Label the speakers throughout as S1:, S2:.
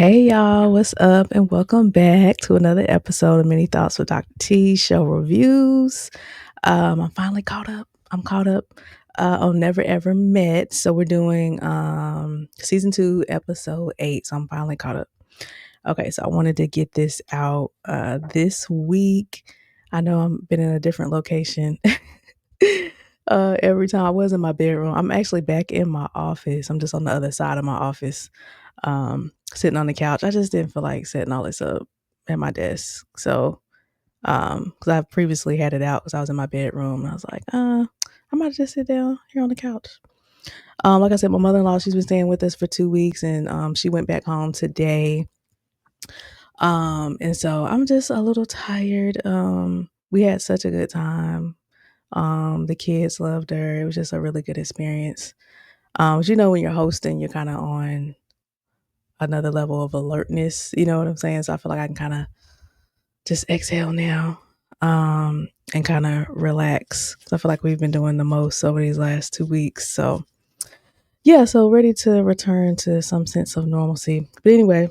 S1: Hey y'all, what's up? And welcome back to another episode of Many Thoughts with Dr.T show reviews. I'm finally caught up. I'm caught up on Never Ever Met. So we're doing season 2, episode 8. So I'm finally caught up. Okay, so I wanted to get this out this week. I know I've been in a different location. Every time I was in my bedroom, I'm actually back in my office. I'm just on the other side of my office, sitting on the couch. I just didn't feel like setting all this up at my desk. So, because I've previously had it out because I was in my bedroom and I was like, I might just sit down here on the couch. Like I said, my mother-in-law, she's been staying with us for 2 weeks and she went back home today. And so I'm just a little tired. We had such a good time. The kids loved her. It was just a really good experience. But when you're hosting, you're kind of on another level of alertness. You know what I'm saying? So I feel like I can kind of just exhale now, and kind of relax. So I feel like we've been doing the most over these last 2 weeks. So yeah, so ready to return to some sense of normalcy. But anyway,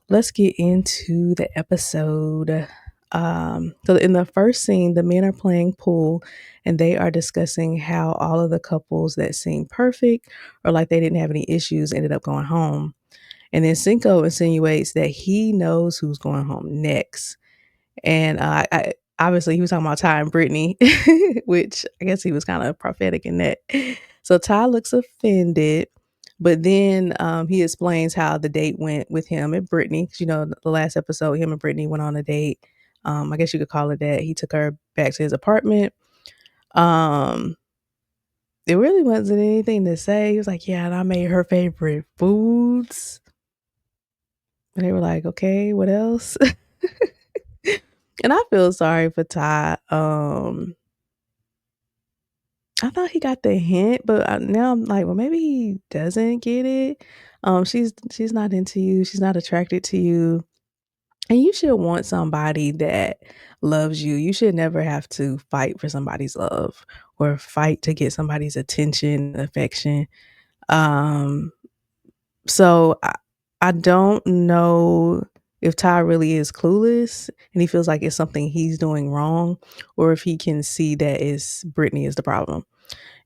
S1: let's get into the episode. So in the first scene, the men are playing pool and they are discussing how all of the couples that seemed perfect or like they didn't have any issues ended up going home. And then Cinco insinuates that he knows who's going home next. And obviously he was talking about Ty and Brittany, which I guess he was kind of prophetic in that. So Ty looks offended, but then he explains how the date went with him and Brittany. 'Cause, the last episode, him and Brittany went on a date. I guess you could call it that. He took her back to his apartment. Um, it really wasn't anything to say. He was like, "Yeah, and I made her favorite foods." And they were like, "Okay, what else?" And I feel sorry for Ty. I thought he got the hint, but now I'm like, well, maybe he doesn't get it. She's not into you. She's not attracted to you, and you should want somebody that loves you. You should never have to fight for somebody's love or fight to get somebody's attention, affection. Um, so I don't know if Ty really is clueless and he feels like it's something he's doing wrong, or if he can see that it's Brittany is the problem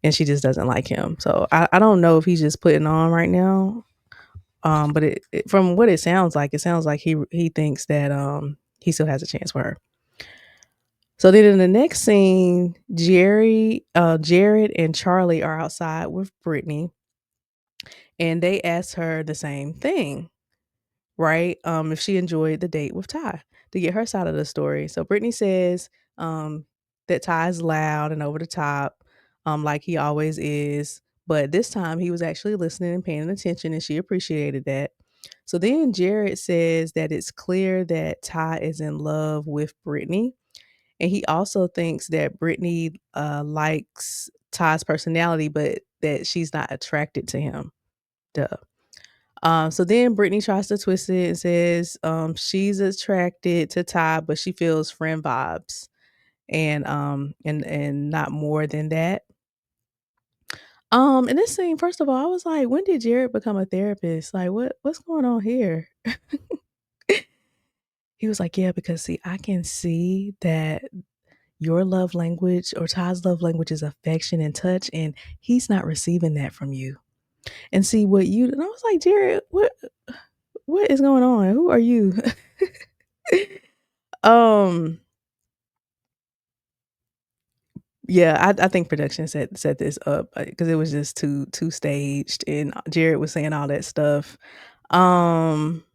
S1: and she just doesn't like him. So I don't know if he's just putting on right now. But from what it sounds like he thinks that he still has a chance for her. So then in the next scene, Jared and Charli are outside with Brittany and they ask her the same thing, right? If she enjoyed the date with Ty to get her side of the story. So Brittany says that Ty is loud and over the top, like he always is. But this time he was actually listening and paying attention, and she appreciated that. So then Jared says that it's clear that Ty is in love with Brittany. And he also thinks that Brittany likes Ty's personality, but that she's not attracted to him. Duh. So then Brittany tries to twist it and says she's attracted to Ty, but she feels friend vibes and not more than that. And this scene, first of all, I was like, when did Jared become a therapist? Like what's going on here? He was like, yeah, because see, I can see that your love language or Ty's love language is affection and touch, and he's not receiving that from you. And see what you and I was like, Jared, what is going on? Who are you? um Yeah, I think production set this up because it was just too staged, and Jared was saying all that stuff. Um,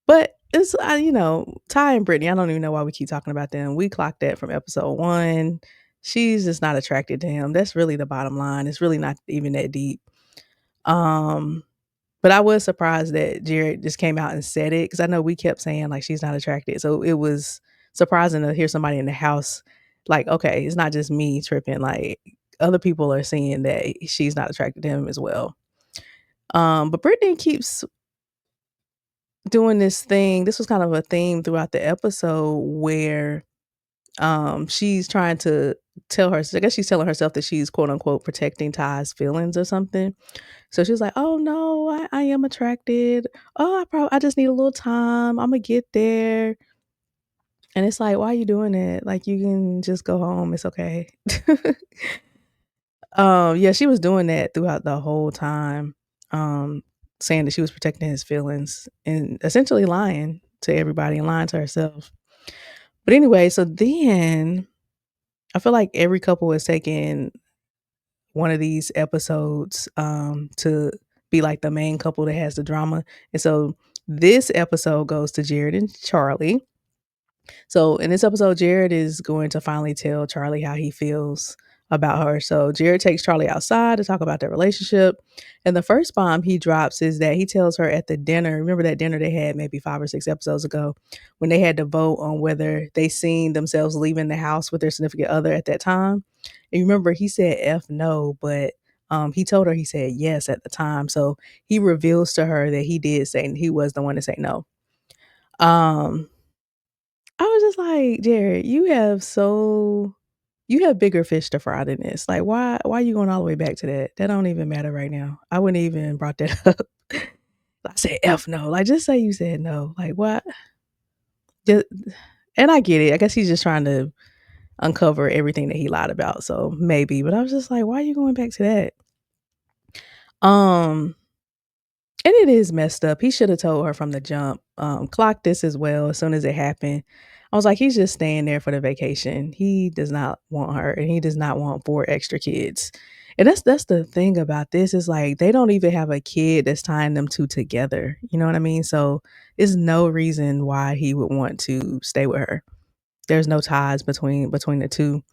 S1: but it's Ty and Brittany. I don't even know why we keep talking about them. We clocked that from episode 1. She's just not attracted to him. That's really the bottom line. It's really not even that deep. Um, but I was surprised that Jared just came out and said it because I know we kept saying like she's not attracted. So it was surprising to hear somebody in the house like, okay, it's not just me tripping. Like other people are saying that she's not attracted to him as well. But Brittany keeps doing this thing. This was kind of a theme throughout the episode where she's trying to tell her, I guess she's telling herself that she's quote unquote protecting Ty's feelings or something. So she's like, "Oh no, I am attracted. Oh, I just need a little time. I'm gonna get there." And it's like, why are you doing that? Like, you can just go home. It's okay. Yeah, she was doing that throughout the whole time, um, saying that she was protecting his feelings and essentially lying to everybody and lying to herself. But anyway, so then I feel like every couple is taking one of these episodes to be like the main couple that has the drama. And so this episode goes to Jared and Charlie. So in this episode, Jared is going to finally tell Charlie how he feels about her. So Jared takes Charlie outside to talk about their relationship. And the first bomb he drops is that he tells her at the dinner, remember that dinner they had maybe 5 or 6 episodes ago, when they had to vote on whether they seen themselves leaving the house with their significant other at that time. And you remember he said F no, but he told her he said yes at the time. So he reveals to her that he did say he was the one to say no. Um, I was just like, "Jared, you have bigger fish to fry than this. Like, why are you going all the way back to that? That don't even matter right now. I wouldn't even brought that up." I said, "F no." Like, just say you said no. Like, what? Just, and I get it. I guess he's just trying to uncover everything that he lied about. So maybe, but I was just like, why are you going back to that? Um, And it is messed up. He should have told her from the jump, clock this as well as soon as it happened. I was like, he's just staying there for the vacation. He does not want her and he does not want 4 extra kids. And that's the thing about this is like they don't even have a kid that's tying them 2 together. You know what I mean? So there's no reason why he would want to stay with her. There's no ties between the two.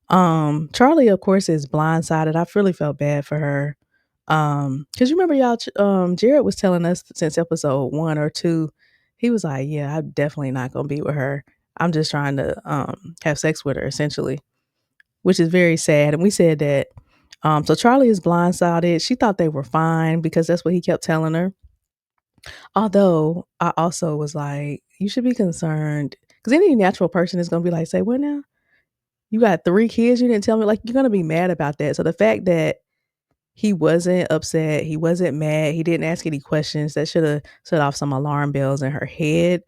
S1: Charlie, of course, is blindsided. I really felt bad for her. Cause you remember Jared was telling us since episode 1 or 2, he was like, "Yeah, I'm definitely not gonna be with her. I'm just trying to, have sex with her, essentially," which is very sad, and we said that, so Charlie is blindsided. She thought they were fine because that's what he kept telling her. Although, I also was like, "You should be concerned," cause any natural person is gonna be like, "Say what now? You got 3 kids, you didn't tell me?" Like, you're gonna be mad about that. So the fact that he wasn't upset, he wasn't mad, he didn't ask any questions, that shoulda set off some alarm bells in her head,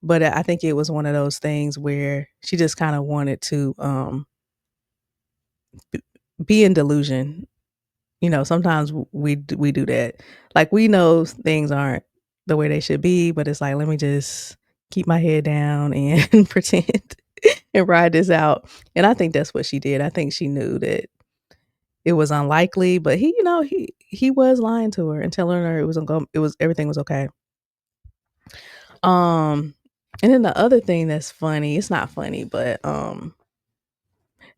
S1: but I think it was one of those things where she just kinda wanted to, be in delusion. You know, sometimes we do that. Like, we know things aren't the way they should be, but it's like, "Let me just keep my head down and pretend and ride this out," and I think that's what she did. I think she knew that it was unlikely, but he was lying to her and telling her it was everything was okay. Um, and then the other thing that's funny, it's not funny, but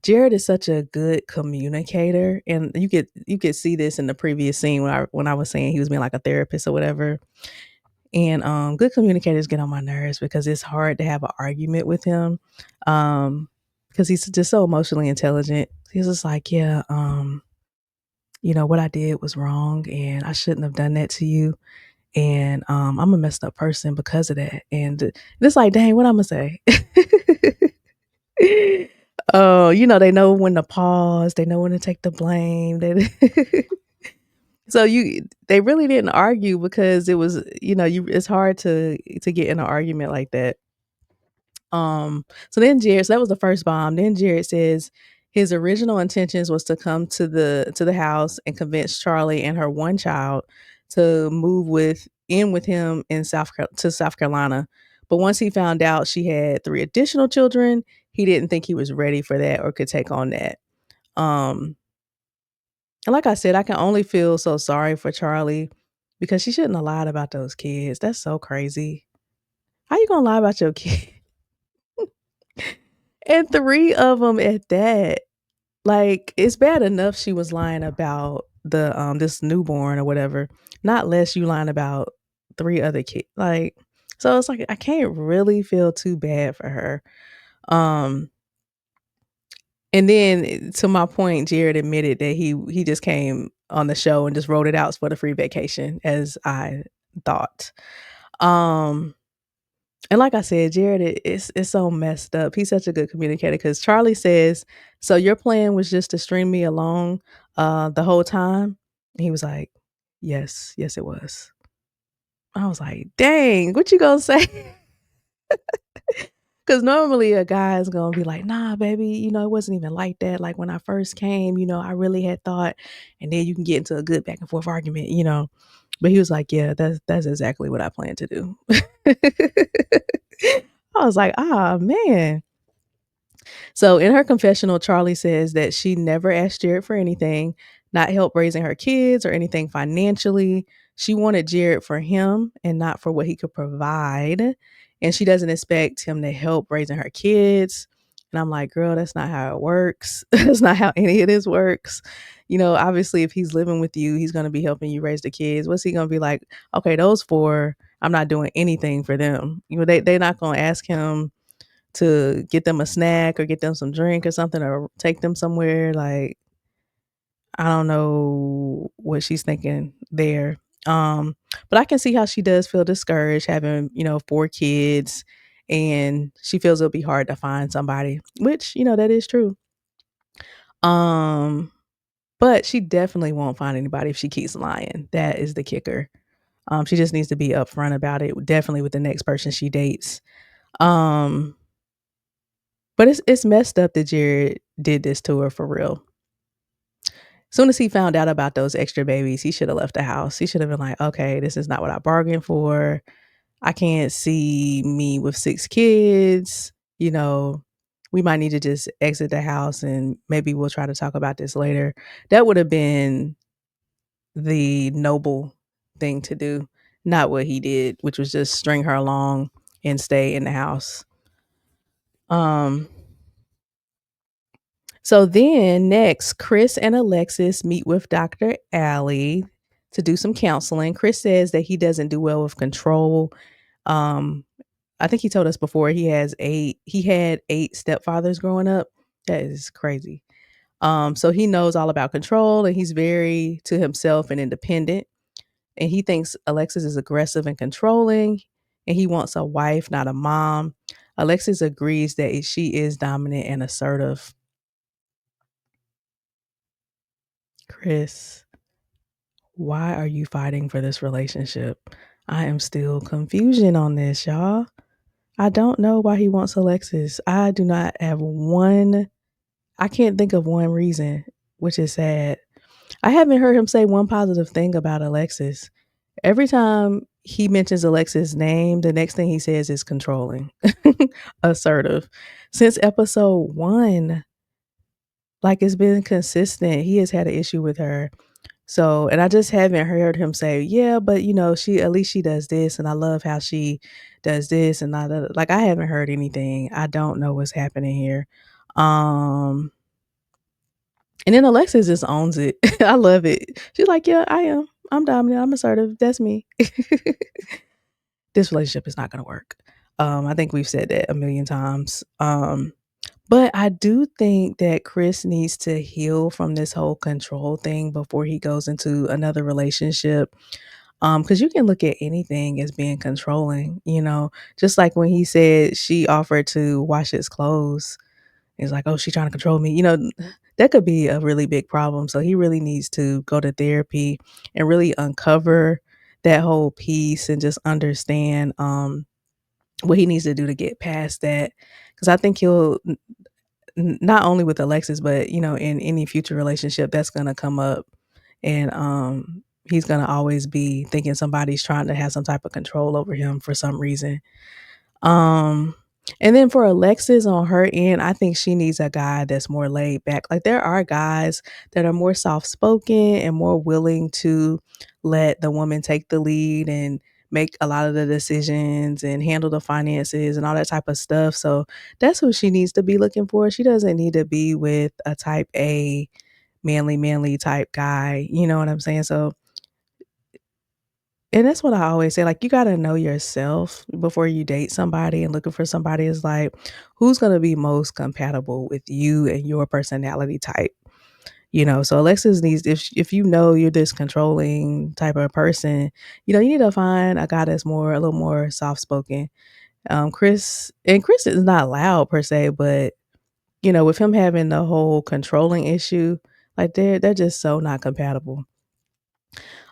S1: Jared is such a good communicator, and you could see this in the previous scene when I was saying he was being like a therapist or whatever. And good communicators get on my nerves because it's hard to have an argument with him. Because he's just so emotionally intelligent. He's just like, yeah, what I did was wrong and I shouldn't have done that to you. And I'm a messed up person because of that. And it's like, dang, what I'm gonna say? Oh, they know when to pause, they know when to take the blame. So they really didn't argue because it was, it's hard to get in an argument like that. So that was the first bomb. Then Jared says his original intentions was to come to the house and convince Charlie and her one child to move with him to South Carolina. But once he found out she had 3 additional children, he didn't think he was ready for that or could take on that. Um, and like I said, I can only feel so sorry for Charlie because she shouldn't have lied about those kids. That's so crazy. How you gonna lie about your kid? And 3 of them at that. Like, it's bad enough she was lying about this newborn or whatever, not less you lying about 3 other kids. Like, so it's like I can't really feel too bad for her. Um, and then to my point, Jared admitted that he just came on the show and just wrote it out for the free vacation as I thought. Um And like I said, Jared, it's so messed up. He's such a good communicator because Charlie says, "So your plan was just to string me along, the whole time?" And he was like, "Yes, yes, it was." I was like, "Dang, what you gonna say?" Because normally a guy is gonna be like, "Nah, baby, it wasn't even like that. Like when I first came, I really had thought," and then you can get into a good back and forth argument. But he was like, "Yeah, that's exactly what I plan to do." I was like, "Ah, man." So in her confessional, Charlie says that she never asked Jared for anything, not help raising her kids or anything financially. She wanted Jared for him and not for what he could provide. And she doesn't expect him to help raising her kids. And I'm like, girl, that's not how it works. That's not how any of this works. Obviously, if he's living with you, he's going to be helping you raise the kids. What's he going to be like? Okay, those four, I'm not doing anything for them. They're not going to ask him to get them a snack or get them some drink or something or take them somewhere. Like, I don't know what she's thinking there. But I can see how she does feel discouraged having, four kids, and she feels it'll be hard to find somebody, which, that is true. Um, but she definitely won't find anybody if she keeps lying. That is the kicker. She just needs to be upfront about it, definitely with the next person she dates. Um, but it's messed up that Jared did this to her for real. Soon as he found out about those extra babies, he should have left the house. He should have been like, okay, this is not what I bargained for. I can't see me with 6 kids. You know, we might need to just exit the house and maybe we'll try to talk about this later. That would have been the noble thing to do, not what he did, which was just string her along and stay in the house. Um, So then next, Chris and Alexis meet with Dr. Allie to do some counseling. Chris says that he doesn't do well with control. Um, I think he told us before he had 8 stepfathers growing up. That is crazy. So he knows all about control and he's very to himself and independent. And he thinks Alexis is aggressive and controlling, and he wants a wife, not a mom. Alexis agrees that she is dominant and assertive. Chris, why are you fighting for this relationship? I am still confusion on this, y'all. I don't know why he wants Alexis. I do not have I can't think of one reason, which is sad. I haven't heard him say one positive thing about Alexis. Every time he mentions Alexis' name, the next thing he says is controlling, assertive. Since episode 1, like it's been consistent. He has had an issue with her. So, and I just haven't heard him say, yeah, but she at least she does this, and I love how she does this, and like I haven't heard anything. I don't know what's happening here. Um, and then Alexis just owns it. I love it. She's like, yeah, I am. I'm dominant. I'm assertive. That's me. This relationship is not going to work. I think we've said that a million times. But I do think that Chris needs to heal from this whole control thing before he goes into another relationship. Because you can look at anything as being controlling. Just like when he said she offered to wash his clothes. He's like, oh, she's trying to control me. That could be a really big problem. So he really needs to go to therapy and really uncover that whole piece and just understand what he needs to do to get past that. Because I think he'll not only with Alexis, but in any future relationship that's gonna come up, and he's gonna always be thinking somebody's trying to have some type of control over him for some reason. Um, and then for Alexis on her end, I think she needs a guy that's more laid back. Like there are guys that are more soft spoken and more willing to let the woman take the lead and make a lot of the decisions and handle the finances and all that type of stuff. So that's who she needs to be looking for. She doesn't need to be with a type A manly type guy. You know what I'm saying? So and that's what I always say, like, you gotta know yourself before you date somebody, and looking for somebody is like, who's gonna be most compatible with you and your personality type, So Alexis needs if you know you're this controlling type of person, you need to find a guy that's a little more soft spoken. Chris is not loud per se, but with him having the whole controlling issue, like they're just so not compatible.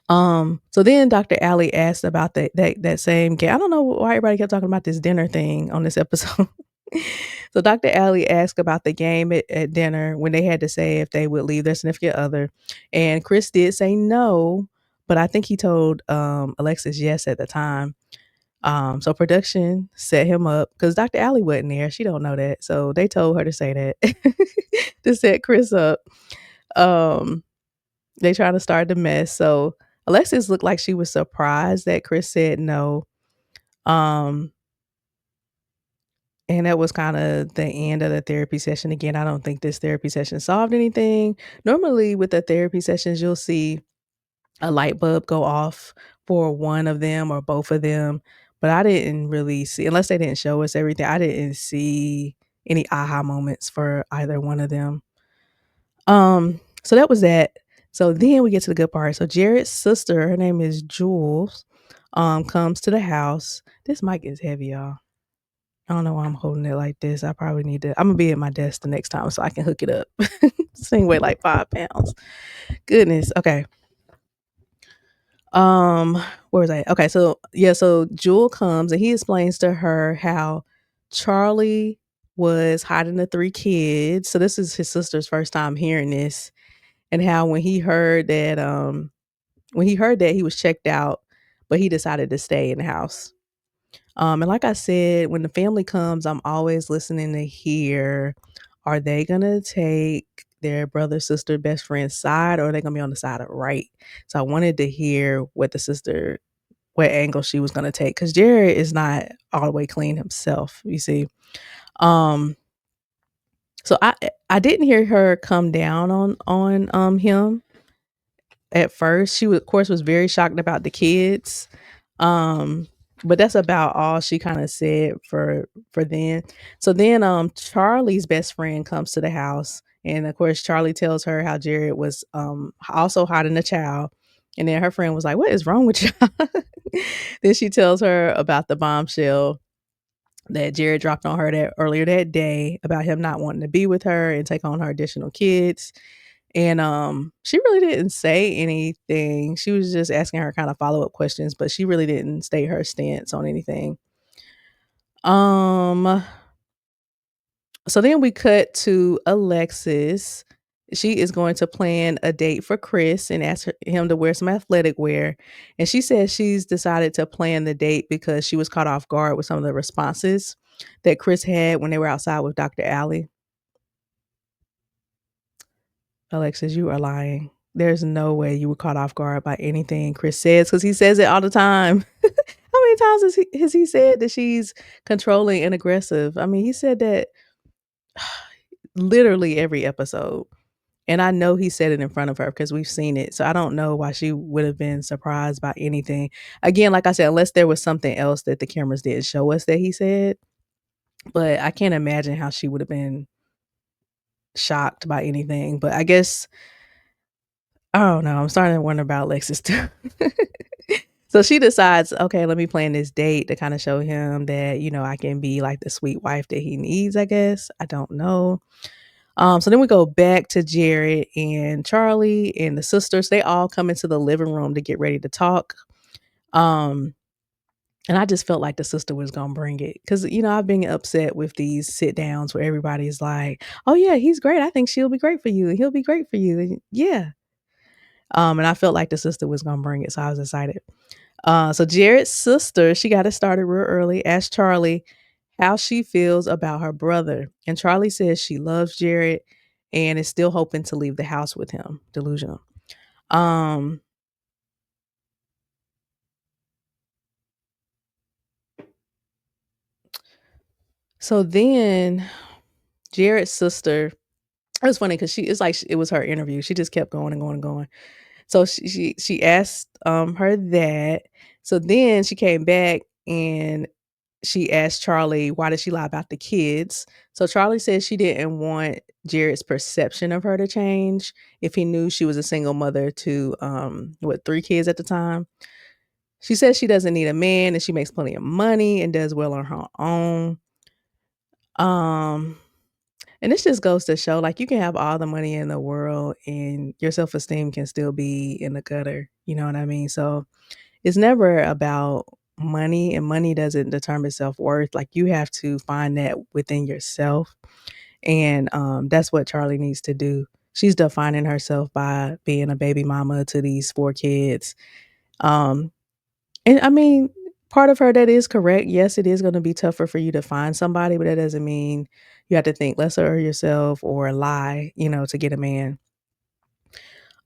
S1: So then Dr. Allie asked about that same game. I don't know why everybody kept talking about this dinner thing on this episode. So Dr. Allie asked about the game at dinner when they had to say if they would leave their significant other. And Chris did say no, but I think he told Alexis yes at the time. So production set him up because Dr. Allie wasn't there. She don't know that. So they told her to say that to set Chris up. Um, they trying to start the mess. So Alexis looked like she was surprised that Chris said no. Um, and that was kind of the end of the therapy session. Again, I don't think this therapy session solved anything. Normally, with the therapy sessions, you'll see a light bulb go off for one of them or both of them. But I didn't really see, unless they didn't show us everything, I didn't see any aha moments for either one of them. So that was that. So then we get to the good part. So Jared's sister, her name is Jules, comes to the house. This mic is heavy, y'all. I don't know why I'm holding it like this. I probably need to. I'm gonna be at my desk the next time so I can hook it up. This thing weigh like 5 pounds. Goodness. Okay. Um, where was I? Okay, so yeah, so Jewel comes and he explains to her how Charli was hiding the three kids. So this is his sister's first time hearing this, and how when he heard that he was checked out, but he decided to stay in the house. And like I said, when the family comes, I'm always listening to hear, are they gonna take their brother, sister, best friend's side, or are they gonna be on the side of right? So I wanted to hear what angle she was gonna take, because Jared is not all the way clean himself, you see. Um, so I didn't hear her come down on him at first. She was, of course, was very shocked about the kids. Um, but that's about all she kind of said for then. So then Charlie's best friend comes to the house, and of course Charlie tells her how Jared was also hiding a child. And then her friend was like, "What is wrong with you?" Then she tells her about the bombshell that Jared dropped on her that earlier that day about him not wanting to be with her and take on her additional kids. And she really didn't say anything. She was just asking her kind of follow-up questions, but she really didn't state her stance on anything. Um so then we cut to Alexis. She is going to plan a date for Chris and ask him to wear some athletic wear. And she says she's decided to plan the date because she was caught off guard with some of the responses that Chris had when they were outside with Dr. Allie. Alexis, you are lying. There's no way you were caught off guard by anything Chris says, because he says it all the time. How many times has he said that she's controlling and aggressive? I mean, he said that literally every episode. And I know he said it in front of her because we've seen it. So I don't know why she would have been surprised by anything. Again, like I said, unless there was something else that the cameras didn't show us that he said. But I can't imagine how she would have been shocked by anything. But I guess, I don't know. I'm starting to wonder about Lexus too. So she decides, okay, let me plan this date to kind of show him that, I can be like the sweet wife that he needs, I guess. I don't know. So then we go back to Jared and Charli and the sisters. They all come into the living room to get ready to talk. Um, and I just felt like the sister was gonna bring it. Cause I've been upset with these sit downs where everybody's like, oh yeah, he's great. I think she'll be great for you and he'll be great for you. And yeah. And I felt like the sister was gonna bring it. So I was excited. So Jared's sister, she got it started real early, asked Charli how she feels about her brother. And Charli says she loves Jared and is still hoping to leave the house with him. Delusional. Um, so then Jared's sister, it was funny because it's like it was her interview. She just kept going and going and going. So she asked her that. So then she came back and she asked Charli, why did she lie about the kids? So Charli said she didn't want Jared's perception of her to change if he knew she was a single mother to 3 kids at the time. She says she doesn't need a man and she makes plenty of money and does well on her own. Um, and this just goes to show like you can have all the money in the world and your self-esteem can still be in the gutter. You know what I mean? So it's never about money, and money doesn't determine self-worth. Like you have to find that within yourself. And that's what Charli needs to do. She's defining herself by being a baby mama to these 4 kids. Um, and I mean, part of her that is correct. Yes, it is gonna be tougher for you to find somebody, but that doesn't mean you have to think lesser of yourself or lie, to get a man.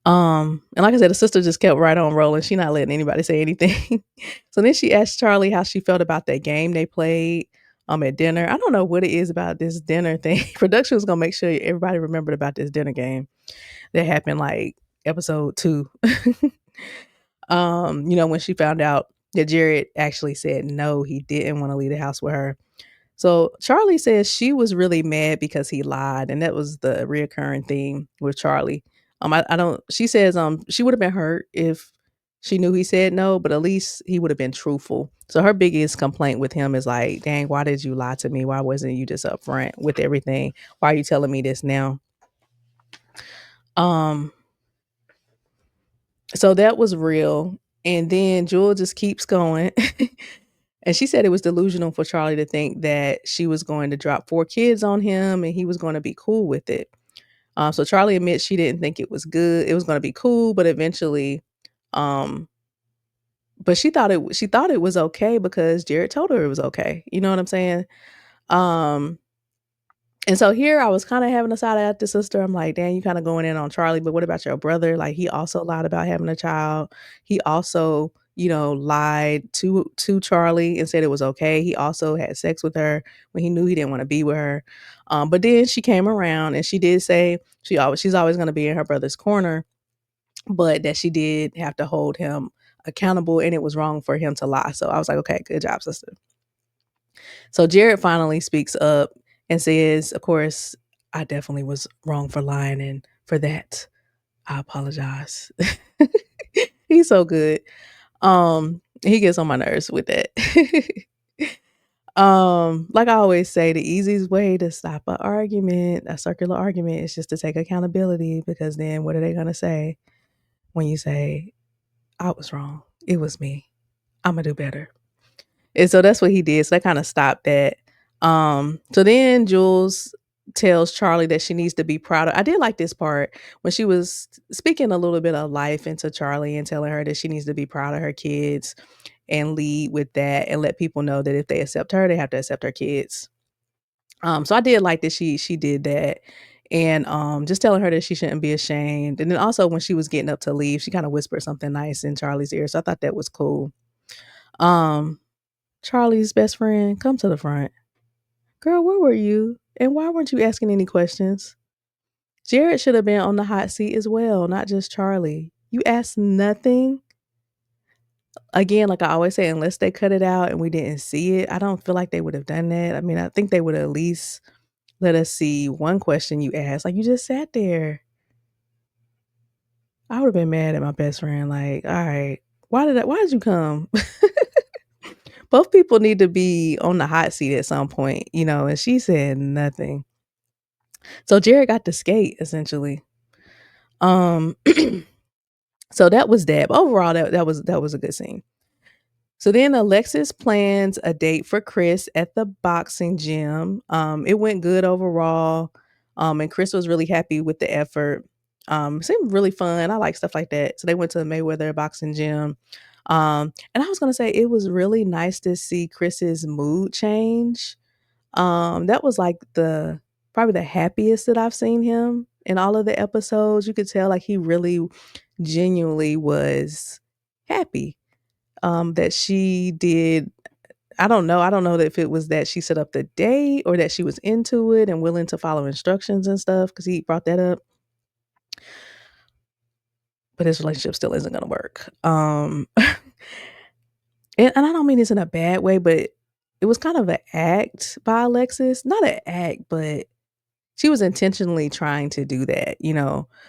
S1: And like I said, the sister just kept right on rolling. She not letting anybody say anything. So then she asked Charli how she felt about that game they played at dinner. I don't know what it is about this dinner thing. Production was gonna make sure everybody remembered about this dinner game that happened like episode 2. When she found out that Jared actually said no, he didn't want to leave the house with her. So Charli says she was really mad because he lied, and that was the reoccurring theme with Charli. I don't. She says she would have been hurt if she knew he said no, but at least he would have been truthful. So her biggest complaint with him is like, dang, why did you lie to me? Why wasn't you just upfront with everything? Why are you telling me this now? Um, so that was real. And then Jewel just keeps going. And she said it was delusional for Charli to think that she was going to drop 4 kids on him and he was going to be cool with it. So Charli admits she didn't think it was good. It was going to be cool, but eventually, um, but she thought it was okay because Jared told her it was okay. You know what I'm saying? Um, and so here I was kinda having a side at the sister. I'm like, "Dang, you kinda going in on Charlie, but what about your brother?" Like, he also lied about having a child. He also, lied to Charlie and said it was okay. He also had sex with her when he knew he didn't wanna be with her. But then she came around and she did say she's always gonna be in her brother's corner, but that she did have to hold him accountable and it was wrong for him to lie. So I was like, "Okay, good job, sister." So Jared finally speaks up and says, "Of course, I definitely was wrong for lying, and for that, I apologize." He's so good. He gets on my nerves with that. Like I always say, the easiest way to stop an argument, a circular argument, is just to take accountability because then what are they gonna say when you say, "I was wrong. It was me. Imma do better." And so that's what he did, so that kinda stopped that. So then Jules tells Charlie that she needs to be proud of I did like this part when she was speaking a little bit of life into Charlie and telling her that she needs to be proud of her kids and lead with that and let people know that if they accept her, they have to accept her kids. So I did like that she did that and, just telling her that she shouldn't be ashamed, and then also when she was getting up to leave, she kinda whispered something nice in Charlie's ear, so I thought that was cool. Um Charlie's best friend, come to the front. Girl, where were you? And why weren't you asking any questions? Jared should have been on the hot seat as well, not just Charlie. You asked nothing. Again, like I always say, unless they cut it out and we didn't see it, I don't feel like they would have done that. I mean, I think they would at least let us see one question you asked. Like, you just sat there. I would have been mad at my best friend. Like, all right, why did you come? Both people need to be on the hot seat at some point, and she said nothing. So Jared got to skate essentially. Um, so that was that. But overall, that was a good scene. So then Alexis plans a date for Chris at the boxing gym. It went good overall. And Chris was really happy with the effort. It seemed really fun. I like stuff like that. So they went to the Mayweather boxing gym. And I was gonna say it was really nice to see Chris's mood change. That was like the probably the happiest that I've seen him in all of the episodes. You could tell like he really genuinely was happy. That she did I don't know if it was that she set up the date or that she was into it and willing to follow instructions and stuff because he brought that up. But his relationship still isn't gonna work. And I don't mean this in a bad way, but it was kind of an act by Alexis. Not an act, but she was intentionally trying to do that.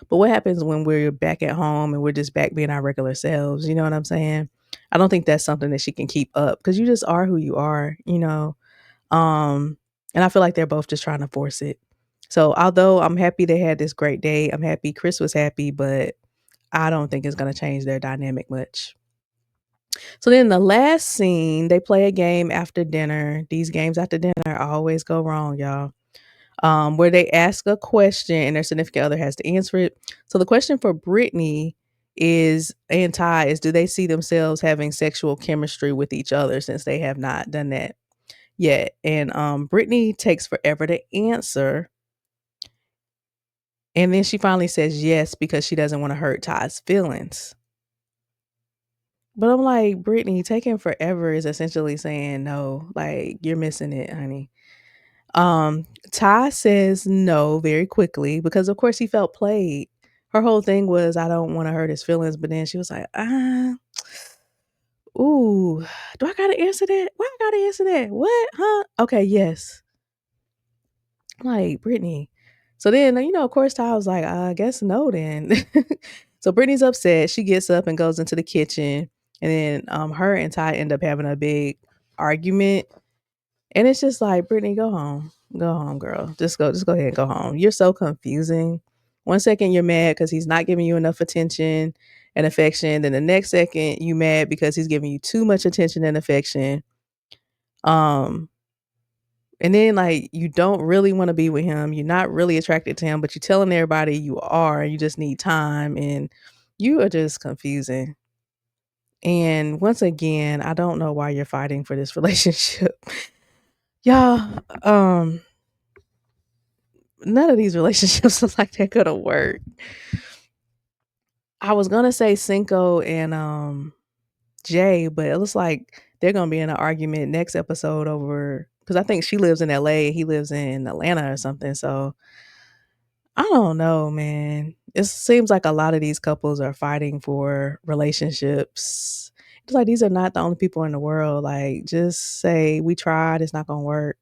S1: But what happens when we're back at home and we're just back being our regular selves, you know what I'm saying? I don't think that's something that she can keep up because you just are who you are, you know? Um, and I feel like they're both just trying to force it. So although I'm happy they had this great day, I'm happy Chris was happy, but I don't think it's gonna change their dynamic much. So then the last scene, they play a game after dinner. These games after dinner always go wrong, y'all. Where they ask a question and their significant other has to answer it. So the question for Brittany is and Ty is, do they see themselves having sexual chemistry with each other since they have not done that yet? And Brittany takes forever to answer. And then she finally says yes because she doesn't want to hurt Ty's feelings. But I'm like, Brittany, taking forever is essentially saying no. Like, you're missing it, honey. Ty says no very quickly because of course he felt played. Her whole thing was I don't want to hurt his feelings, but then she was like, ooh, do I gotta answer that? Why I gotta answer that? What? Huh? Okay, yes. I'm like, Brittany. So then, of course, Ty was like, I guess no then. So Brittany's upset. She gets up and goes into the kitchen. And then her and Ty end up having a big argument. And it's just like, Brittany, go home. Go home, girl. Just go ahead and go home. You're so confusing. One second you're mad because he's not giving you enough attention and affection. Then the next second you mad because he's giving you too much attention and affection. Um, and then like you don't really want to be with him. You're not really attracted to him, but you're telling everybody you are, and you just need time, and you are just confusing. And once again, I don't know why you're fighting for this relationship. Y'all, none of these relationships look like they're gonna work. I was gonna say Cinco and Jay, but it looks like they're gonna be in an argument next episode over because I think she lives in LA, he lives in Atlanta or something. So I don't know, man. It seems like a lot of these couples are fighting for relationships. It's like these are not the only people in the world. Like, just say we tried, it's not gonna work.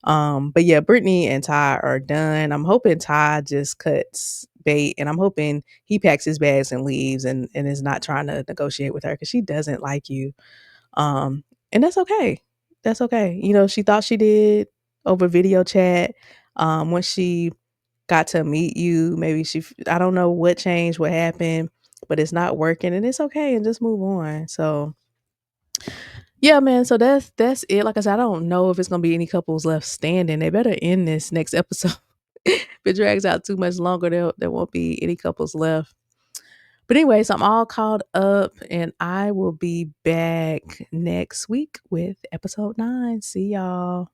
S1: But yeah, Brittany and Ty are done. I'm hoping Ty just cuts bait and I'm hoping he packs his bags and leaves and is not trying to negotiate with her because she doesn't like you. And that's okay. That's okay. She thought she did over video chat. Once she got to meet you, maybe I don't know what changed, what happened, but it's not working and it's okay and just move on. So yeah, man. So that's it. Like I said, I don't know if it's gonna be any couples left standing. They better end this next episode. If it drags out too much longer, there won't be any couples left. But anyways, I'm all caught up and I will be back next week with episode 9. See y'all.